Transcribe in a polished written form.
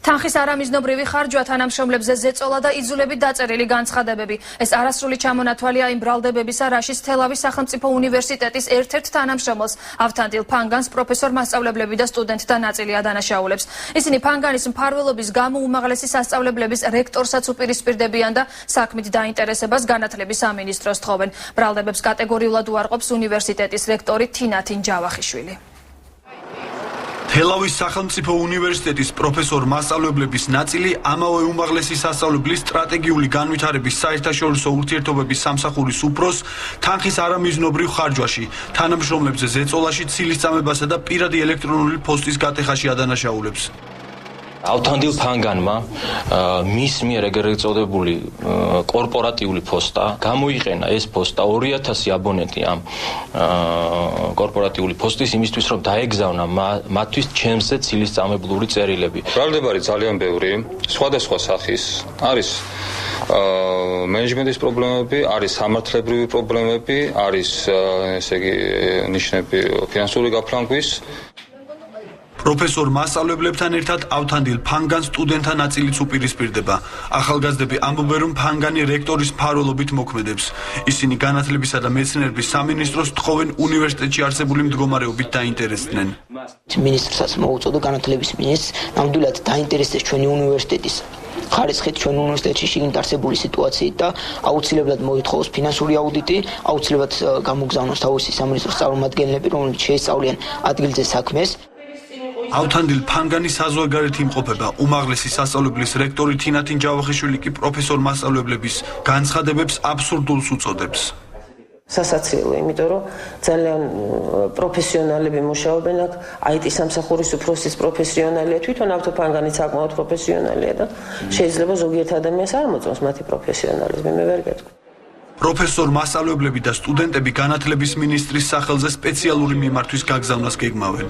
თანხის არამიზნობრივი ხარჯვა თანამშრომლებზე ზეწოლა და იძულებით დაწერილი განცხადებები. ეს არასრული ჩამონათვალია იმ ბრალდებებისა, რაშიც თელავის სახელმწიფო უნივერსიტეტის ერთ-ერთ თანამშრომელს ავთანდილ ფანგანს პროფესორ მასწავლებლები და სტუდენტთა ნაწილი ადანაშაულებს. ისინი ფანგანის მფარველობის გამო უმაღლესი სასწავლებლების რექტორსაც უპირისპირდებიან და საქმით დაინტერესებას განათლების სამინისტროს თხოვენ. ბრალდებებს კატეგორიულად უარყოფს უნივერსიტეტის რექტორი თინათინ ჯავახიშვილი. თელავის სახელმწიფო უნივერსიტეტის პროფესორ მასწავლებლების ნაწილი ამავე უმაღლესი სასწავლებლის სტრატეგიული განვითარების საერთაშორისო ურთიერთობების სამსახურის უფროს თანხის არამიზნობრივ ხარჯვაში, თანამშრომლებზე ზეწოლაში, ცილისწამებასა და პირადი ელექტრონული პოსტის გატეხაში ადანაშაულებს. ავთანდილ ფანგანმა მის მიერ ეგრეთ წოდებული კორპორატიული პოსტა გამოიყენა ეს პოსტა 2000 აბონენტი ამ კორპორატიული პოსტის იმისთვის რომ დაეგზავნა მათთვის ჩემზე ცილისწამებლური წერილები. ბრალდება არის ძალიან ბევრი, სხვადასხვა სახის, არის მენეჯმენტის პრობლემები, არის სამართლებრივი პრობლემები, არის ესე იგი ნიშნები ფინანსური გაფრანგვის. პროფესორ მასწავლებლებთან ერთად ავთანდილ ფანგანს სტუდენტთა ნაწილიც უპირისპირდება. ახალგაზრდები ამბობენ, რომ ფანგანი რექტორის მფარველობით მოქმედებს. ისინი განათლებისა და მეცნიერების სამინისტროს თხოვენ უნივერსიტეტში არსებული მდგომარეობით დაინტერესდნენ. მინისტრსაც მოუწოდა განათლების მინისტრს ნამდვილად დაინტერესდეს ჩვენი უნივერსიტეტის ხარისხით ჩვენ უნივერსიტეტში შიგნით არსებული სიტუაციით და აუცილებლად მოითხოვოს ფინანსური აუდიტი, აუცილებლად გამოგზავნოს თავისი სამინისტროს წარმომადგენლები, რომლებიც შეისწავლიან ადგილზე საქმეს. ავთანდილ ფანგანი საზღვარგარეთ იმყოფება. უმაღლესი სასწავლებლის რექტორი თინათინ ჯავახიშვილი კი პროფესორ მასწავლებლების განცხადებებს აბსურდულს უწოდებს. სასაცილო, იმიტომ რომ ძალიან პროფესიონალები მუშაობენ აქ, IT სამსახურის უფროსის პროფესიონალია, თვითონ ავთო ფანგანიც საკმაოდ პროფესიონალია და შეიძლება ზოგიერთ ადამიანს არ მოწონს მათი პროფესიონალიზმი, მე ვერ გეტყვი. პროფესორ მასწავლებლები და სტუდენტები განათლების მინისტრის სახელზე სპეციალური მიმართვის გაგზავნას გეგმავენ.